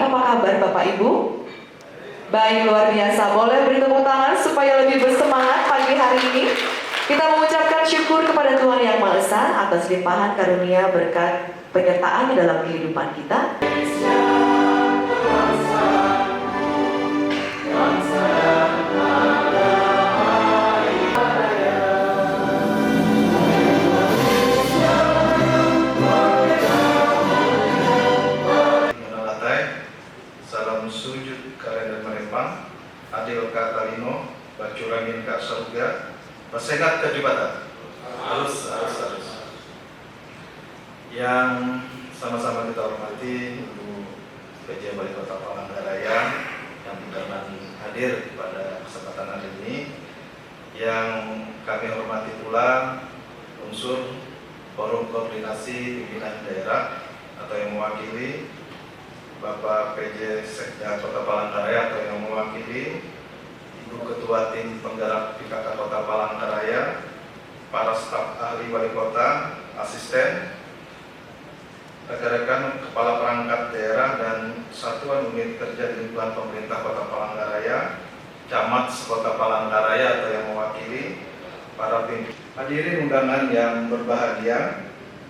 Apa kabar Bapak Ibu? Baik, luar biasa. Boleh beri tepuk tangan supaya lebih bersemangat pagi hari ini. Kita mengucapkan syukur kepada Tuhan Yang Maha Esa atas limpahan karunia berkat penyertaan dalam kehidupan kita. Salam sujud kalender merempang, adil kak talino, bacurangin kak surga, basengat ke jubatan. Harus. Yang sama-sama kita hormati Ibu PJ Wali Kota Palangkaraya yang berkenan hadir pada kesempatan hari ini. Yang kami hormati pula unsur Forum Koordinasi Pimpinan Daerah atau yang mewakili Bapak PJ Sekda Kota Palangkaraya atau yang mewakili Ibu Ketua Tim Penggerak PKK Kota Palangkaraya, para staf ahli wali kota, asisten, rekan-rekan kepala perangkat daerah dan satuan unit kerja di lingkungan pemerintah Kota Palangkaraya, camat sekota Palangkaraya atau yang mewakili para pimpinan. Hadirin undangan yang berbahagia,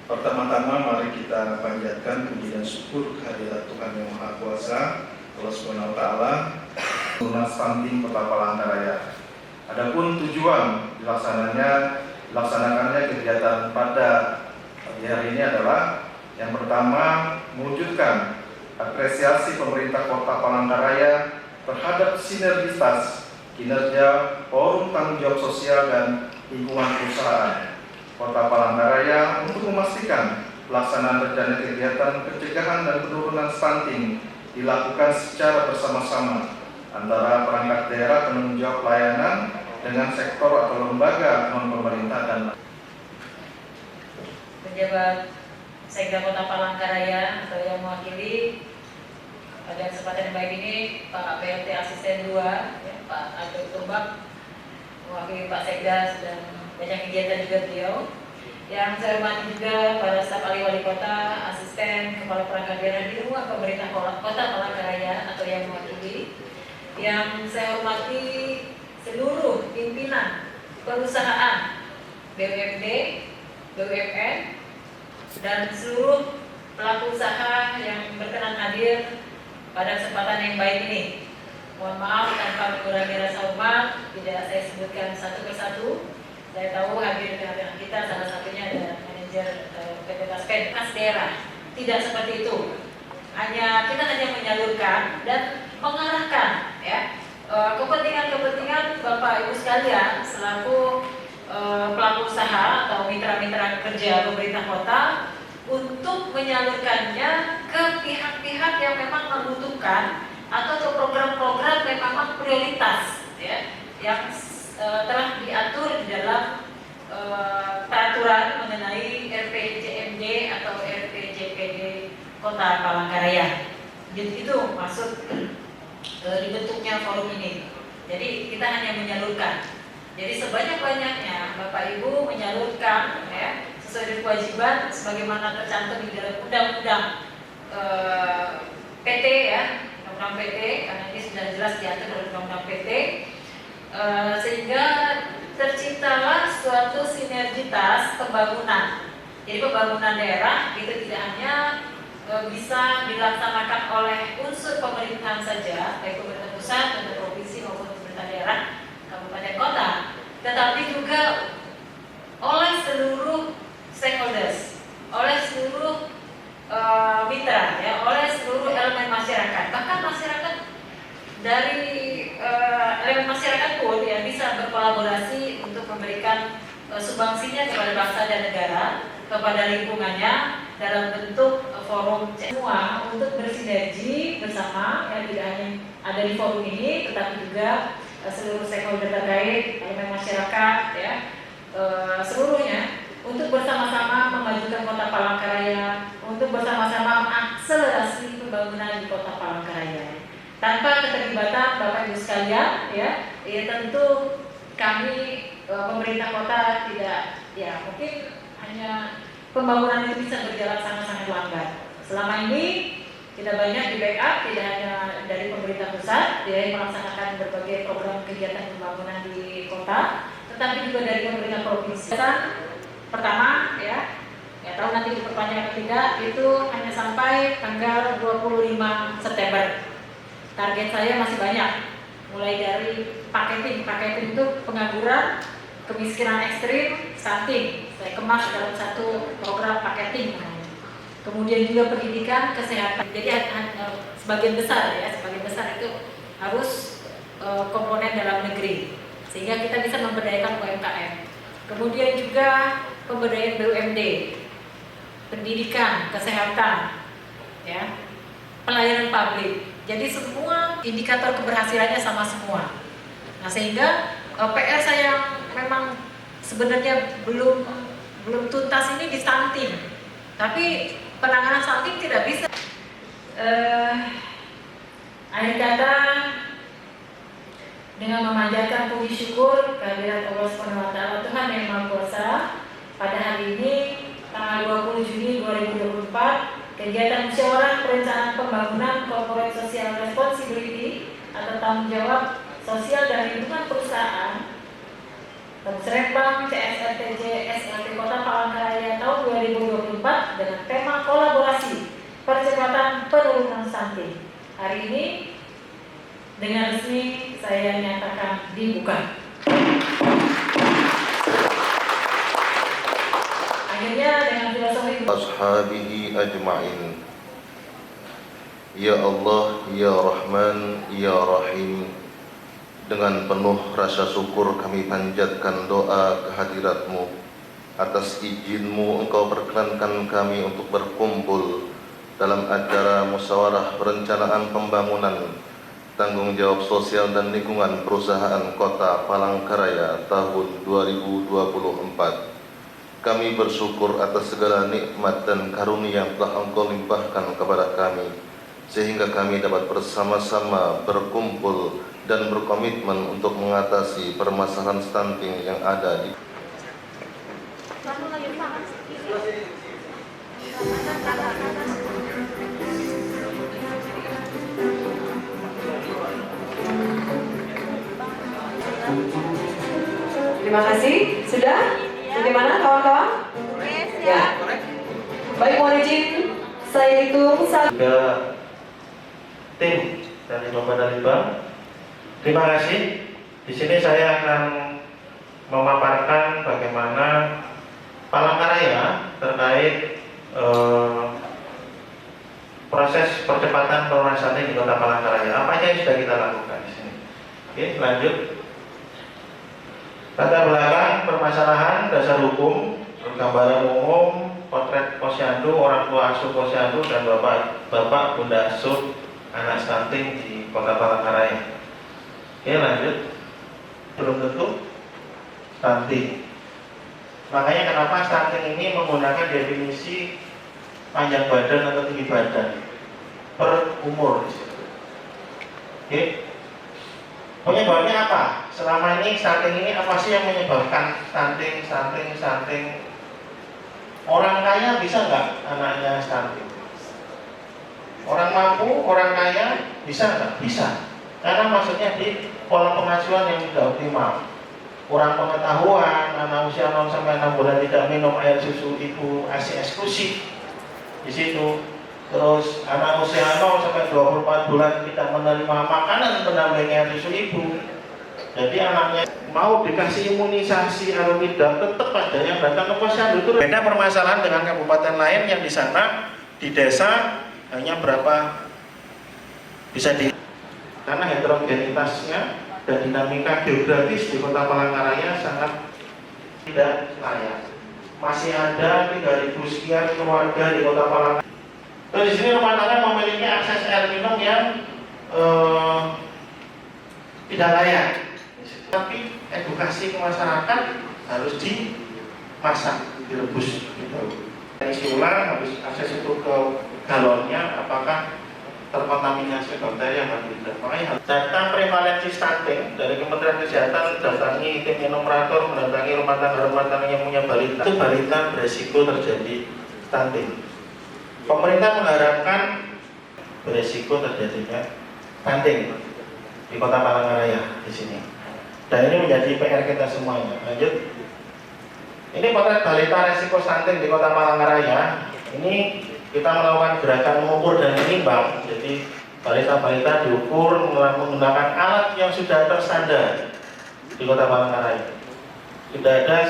pertama-tama mari kita panjatkan puji dan syukur kehadirat Tuhan Yang Maha Kuasa, Allah Subhanahu wa taala, Tunas Stunting Kota Palangkaraya. Adapun tujuan dilaksanakannya kegiatan pada pagi hari ini adalah yang pertama, mewujudkan apresiasi pemerintah Kota Palangkaraya terhadap sinergitas kinerja Forum Tanggung Jawab Sosial dan Lingkungan Perusahaan Kota Palangkaraya untuk memastikan pelaksanaan rencana kegiatan pencegahan dan penurunan stunting dilakukan secara bersama-sama antara perangkat daerah penanggung jawab pelayanan dengan sektor atau lembaga non-pemerintah dan pejabat Sekda Kota Palangkaraya atau yang mewakili pada kesempatan yang baik ini Pak PLT Asisten 2, ya, Pak Arthur Tumbak, mewakili Pak Sekda dan banyak kegiatan juga beliau. Yang saya hormati juga para staf ahli wali kota, asisten, kepala perangkat daerah di luar pemerintah Kota Palangkaraya atau yang mewakili. Yang saya hormati seluruh pimpinan perusahaan BUMD, BUMN, dan seluruh pelaku usaha yang berkenan hadir pada kesempatan yang baik ini. Mohon maaf tanpa mengurangi rasa hormat, tidak saya sebutkan satu persatu. Saya tahu hadir di tengah kita salah satunya ada manajer PT Taspen khas daerah. Tidak seperti itu. Kita hanya menyalurkan dan mengarahkan ya kepentingan Bapak Ibu sekalian selaku pelaku usaha atau mitra-mitra kerja pemerintah kota untuk menyalurkannya ke pihak-pihak yang memang membutuhkan atau ke program-program yang memang prioritas ya, yang telah diatur di dalam peraturan mengenai RPJMD atau RPJPD Kota Palangkaraya. Jadi itu maksud dibentuknya forum ini. Jadi kita hanya menyalurkan. Jadi sebanyak-banyaknya Bapak Ibu menyalurkan ya, sesuai dengan kewajiban sebagaimana tercantum di dalam undang-undang PT ya, undang-undang PT, karena ini sudah jelas diatur dalam undang-undang PT. Sehingga terciptalah suatu sinergitas pembangunan. Jadi pembangunan daerah itu tidak hanya bisa dilaksanakan oleh unsur pemerintahan saja, baik pemerintah pusat, pemerintah provinsi maupun pemerintah daerah, kabupaten kota, tetapi juga oleh seluruh stakeholders, oleh seluruh mitra, ya, oleh seluruh elemen masyarakat. Bahkan masyarakat dari elemen masyarakat pun ya bisa berkolaborasi untuk memberikan sumbangsinya kepada bangsa dan negara, kepada lingkungannya dalam bentuk forum semua untuk bersinergi bersama yang tidak hanya ada di forum ini tetapi juga seluruh stakeholder terkait, elemen masyarakat ya, seluruhnya untuk bersama-sama memajukan Kota Palangkaraya, untuk bersama-sama mengakselerasi pembangunan di Kota Palangkaraya. Tanpa keterlibatan Bapak Ibu sekalian ya tentu kami pemerintah kota tidak ya mungkin hanya pembangunan itu bisa berjalan sangat-sangat lambat. Selama ini kita banyak di backup, tidak hanya dari pemerintah pusat, dia melaksanakan berbagai program kegiatan pembangunan di kota, tetapi juga dari pemerintah provinsi. Pertama, ya tahu nanti diperpanjang atau tidak, itu hanya sampai tanggal 25 September. Target saya masih banyak, mulai dari paketing itu pengangguran, kemiskinan ekstrim, stunting, saya kemas dalam satu program paketing. Kemudian juga pendidikan, kesehatan. Jadi sebagian besar itu harus komponen dalam negeri, sehingga kita bisa memberdayakan UMKM. Kemudian juga pemberdayaan BUMD, pendidikan, kesehatan, ya, pelayanan publik. Jadi semua indikator keberhasilannya sama semua. Nah, sehingga PR saya yang memang sebenarnya belum tuntas ini di stunting. Tapi penanganan stunting tidak bisa. Akhir kata, dengan memanjatkan puji syukur kehadirat Allah SWT Tuhan yang Maha Kuasa, pada hari ini tanggal 20 Juni 2024, kegiatan musyawarah perencanaan pembangunan corporate social responsibility atau tanggung jawab sosial dan lingkungan perusahaan Serembang CSRTJ SLT Kota Palangkaraya tahun 2024 dengan tema kolaborasi percepatan penurunan stunting. Hari ini dengan resmi saya nyatakan dibuka. Akhirnya dengan filosofi ashabihi ajma'in. Ya Allah, Ya Rahman, Ya Rahim, dengan penuh rasa syukur kami panjatkan doa kehadirat-Mu. Atas izin-Mu Engkau perkenankan kami untuk berkumpul dalam acara musyawarah perencanaan pembangunan tanggung jawab sosial dan lingkungan perusahaan Kota Palangkaraya tahun 2024. Kami bersyukur atas segala nikmat dan karunia yang telah Engkau limpahkan kepada kami, sehingga kami dapat bersama-sama berkumpul dan berkomitmen untuk mengatasi permasalahan stunting yang ada di Terima kasih. Sudah? Bagaimana kawan-kawan? Ya. Baik, mohon izin saya hitung juga tim dari Bapak Dalibang. Terima kasih. Di sini saya akan memaparkan bagaimana Palangkaraya terkait proses percepatan penurunan stunting di Kota Palangkaraya. Apa aja yang sudah kita lakukan di sini? Oke, lanjut. Latar belakang permasalahan dasar hukum, gambaran umum, potret posyandu, orang tua asuh posyandu, dan bapak bunda asuh anak stunting di Kota Palangkaraya. Oke, lanjut. Belum tentu stunting. Makanya kenapa stunting ini menggunakan definisi panjang badan atau tinggi badan per umur. Oke. Penyebabnya apa? Selama ini stunting ini apa sih yang menyebabkan stunting? Orang kaya bisa nggak anaknya stunting? Orang mampu, orang kaya bisa nggak? Bisa. Karena maksudnya di pola pengasuhan yang tidak optimal. Kurang pengetahuan, anak usia 0 sampai 6 bulan tidak minum air susu ibu ASI eksklusif di situ. Terus anak usia 0 sampai 24 bulan tidak menerima makanan pendamping air susu ibu. Jadi anaknya mau dikasih imunisasi atau tidak, tetap ada yang datang ke posyandu. Itu beda permasalahan dengan kabupaten lain yang di sana di desa hanya berapa bisa di, karena heterogenitasnya dan dinamika geografis di Kota Palangkaraya sangat tidak layak. Masih ada 3.000 sekian keluarga di Kota Palangkaraya. Terus di sini rumah tangga memiliki akses air minum yang tidak layak. Tapi edukasi ke masyarakat harus dimasak, direbus. Gitu. Isi ulang harus akses itu ke galonnya, apakah terkontaminasi bakteri yang tidak. Makanya data prevalensi stunting dari Kementerian Kesehatan datangi tim enumerator, mendatangi rumah tangga yang punya balita. Itu balita beresiko terjadi stunting. Pemerintah mengharapkan beresiko terjadinya stunting di Kota Palangkaraya di sini. Dan ini menjadi PR kita semuanya. Lanjut. Ini potret balita resiko stunting di Kota Palangkaraya. Ini kita melakukan gerakan mengukur dan menimbang. Jadi balita-balita diukur menggunakan alat yang sudah terstandar di Kota Palangkaraya. Sudah ada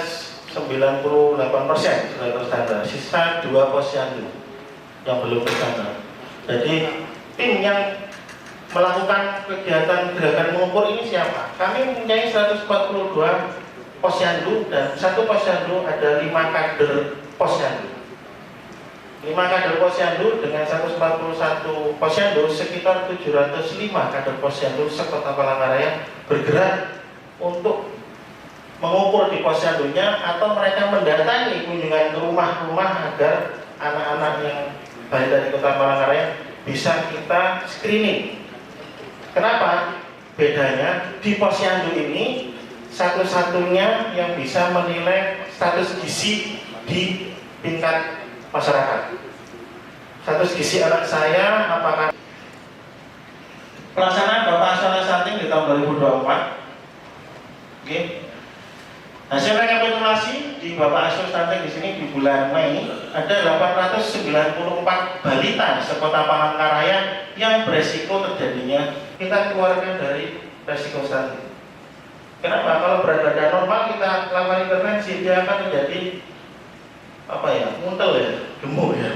98% sudah terstandar, sisa 2 posyandu yang belum terstandar. Jadi tim yang melakukan kegiatan gerakan mengukur ini siapa? Kami mempunyai 142 posyandu dan satu posyandu ada 5 kader posyandu. 5 kader posyandu dengan 141 posyandu sekitar 705 kader posyandu sekota Palangkaraya bergerak untuk mengukur di posyandunya atau mereka mendatangi kunjungan ke rumah-rumah agar anak-anak yang balita di Kota Palangkaraya bisa kita screening. Kenapa? Bedanya di posyandu ini satu-satunya yang bisa menilai status gizi di tingkat masyarakat. Status gizi anak saya apakah pelaksanaan Bapak Nasional Stunting di tahun 2024. Oke. Hasil rekapitulasi di Bapak Asuh Stunting di sini di bulan Mei ada 894 balita sekota Palangkaraya yang beresiko terjadinya kita keluarkan dari resiko stunting. Kenapa? Kalau berat badan normal kita lakukan intervensi dia akan menjadi apa ya? Muntel ya, gemuk ya.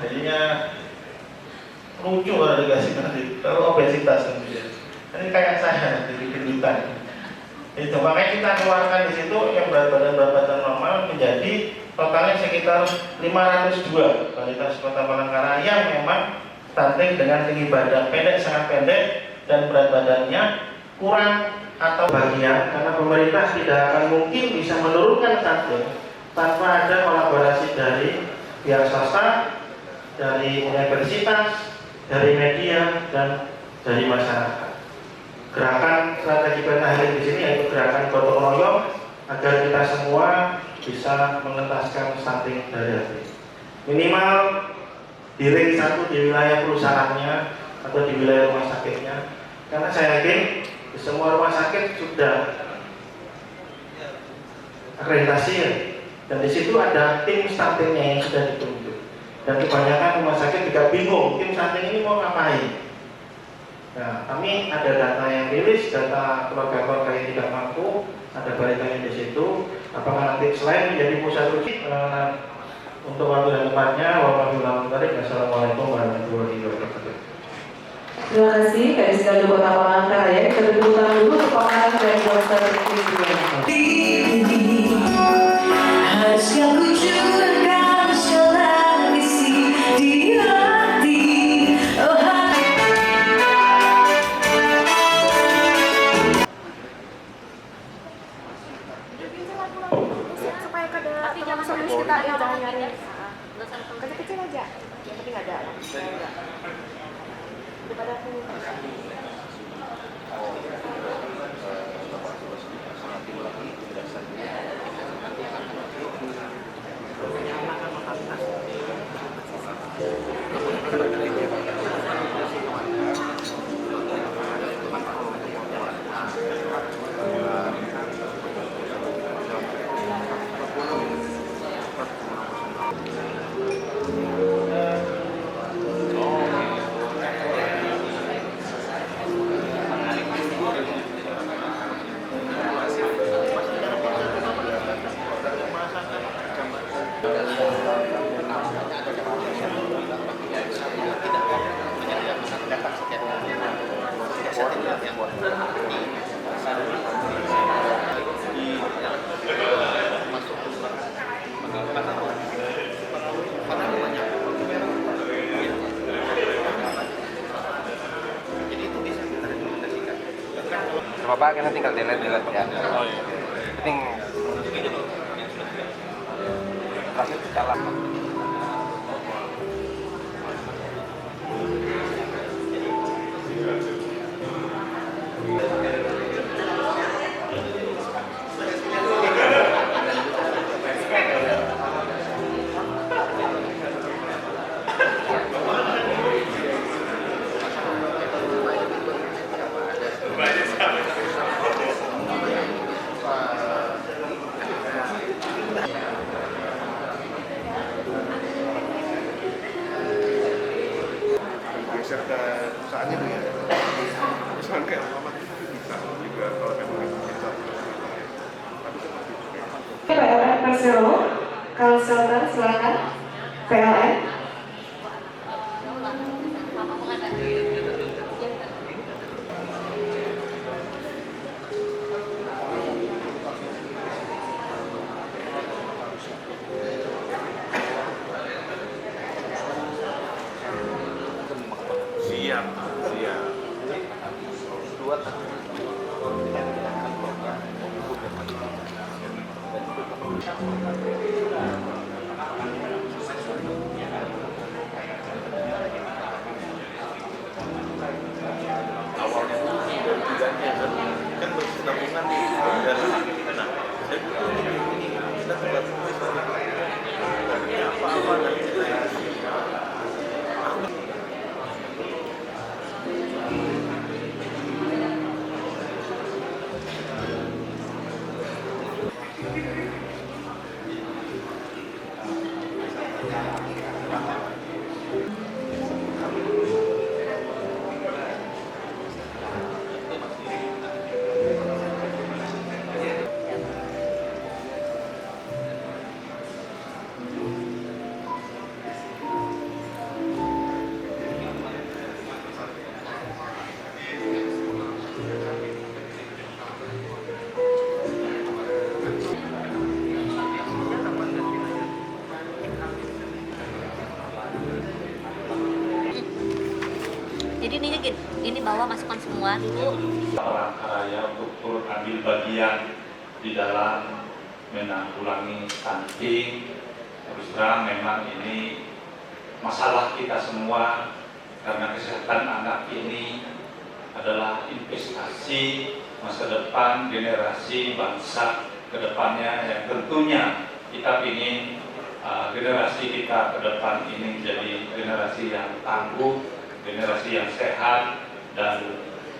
Jadinya lucu kalau dikasih nanti. Kalau obesitas nanti ya. Ini kayak saya jadi gendutan. Itu makanya kita keluarkan di situ yang berat badan normal menjadi totalnya sekitar 502 balita sekota Palangkaraya yang memang stunting dengan tinggi badan pendek sangat pendek dan berat badannya kurang atau bagian karena pemerintah tidak akan mungkin bisa menurunkan stunting tanpa ada kolaborasi dari pihak swasta, dari universitas, dari media dan dari masyarakat. Gerakan strategi pentahelix di sini yaitu gerakan gotong royong agar kita semua bisa mengentaskan stunting dari hati. Minimal di ring 1 di wilayah perusahaannya atau di wilayah rumah sakitnya, karena saya yakin di semua rumah sakit sudah akreditasi ya, dan di situ ada tim stuntingnya yang sudah ditunjuk. Dan kebanyakan rumah sakit juga bingung tim stunting ini mau ngapain. Nah, kami ada data yang rilis, data keluarga-keluarga yang tidak mampu, ada balitanya di situ. Apakah nanti selain menjadi pusat rujukan untuk waktu dan tempatnya, wassalamualaikum warahmatullahi wabarakatuh. Terima kasih Kadis Gardu Kota Palangkaraya. Kita tepuk tangan dulu untuk pameran dari Dr. supaya kada solusi kita yang jangan nyari kecil-kecil aja tapi nggak ada daripada aku Bapak kan tinggal delete ya. Penting terakhir kalah. geser ke perusahaan itu ya. Misalkan kayak Muhammad itu bisa juga kalau memang itu kita. Tapi seperti itu. PLN Persero, Kalselter silakan. PLN. Siap, siap. Awalnya tujuannya kan berkesinambungan di dalam nah, dan ini kita buat apa-apa nanti kita Jadi ini bawa masukkan semua dulu. Palangkaraya untuk turut ambil bagian di dalam menanggulangi stunting. Terus terang memang ini masalah kita semua karena kesehatan anak ini adalah investasi masa depan generasi bangsa ke depannya yang tentunya kita ingin generasi kita ke depan ini menjadi generasi yang tangguh, generasi yang sehat dan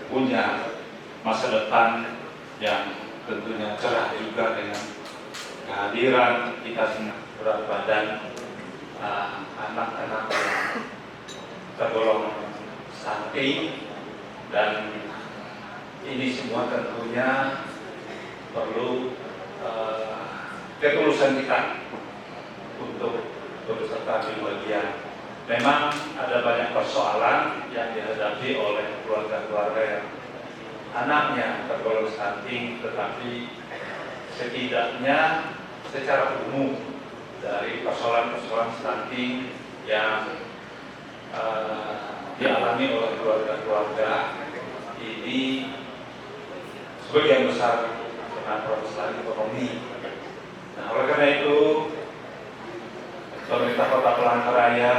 punya masa depan yang tentunya cerah juga dengan kehadiran kita semua berat badan anak-anak yang tergolong stunting, dan ini semua tentunya perlu ketulusan kita untuk berserta di bagian. Memang ada banyak persoalan yang dihadapi oleh keluarga-keluarga yang anaknya tergolong stunting, tetapi setidaknya secara umum dari persoalan-persoalan stunting yang dialami oleh keluarga-keluarga ini sebagian besar dengan permasalahan ekonomi. Nah, oleh karena itu pemerintah Kota Palangkaraya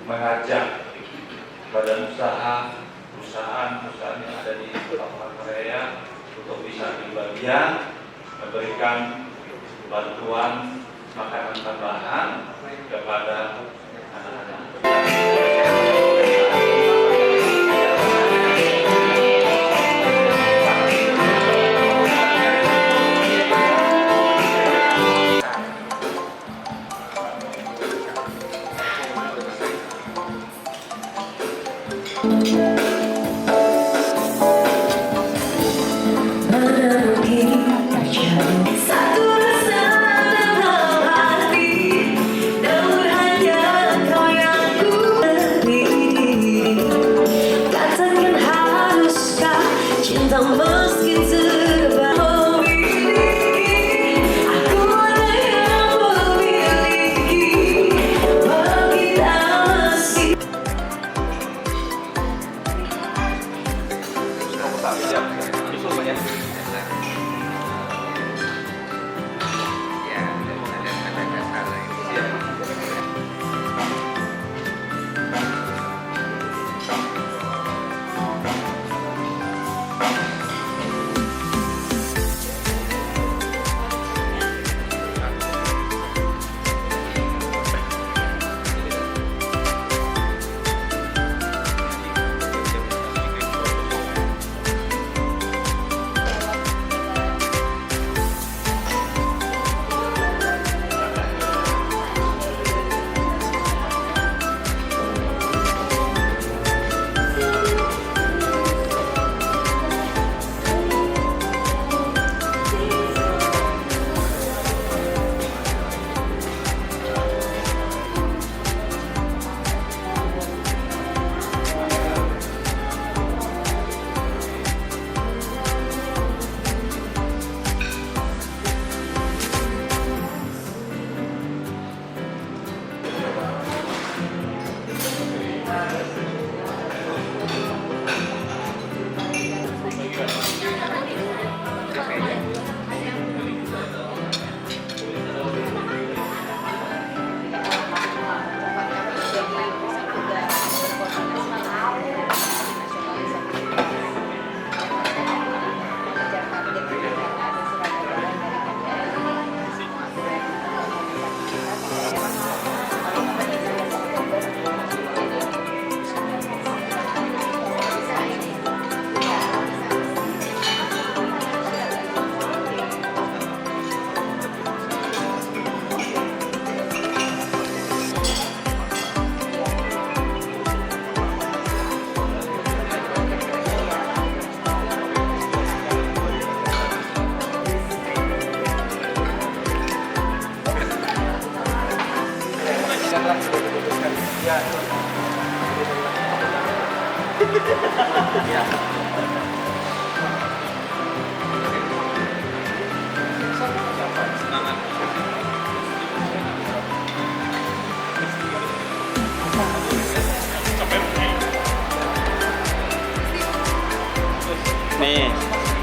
mengajak badan usaha, perusahaan yang ada di Kota Palangkaraya untuk bisa dibagian memberikan bantuan makanan tambahan kepada anak-anak. Satu rasa dalam hati, namun hanya Nih,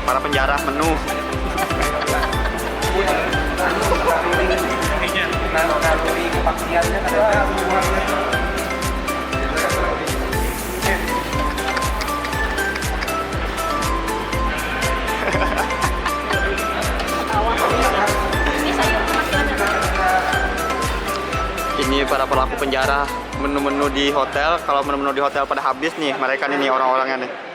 para penjara menu. Kalori kepastiannya Ini para pelaku penjara, menu-menu di hotel. Kalau menu-menu di hotel pada habis nih, mereka nih orang-orangnya nih.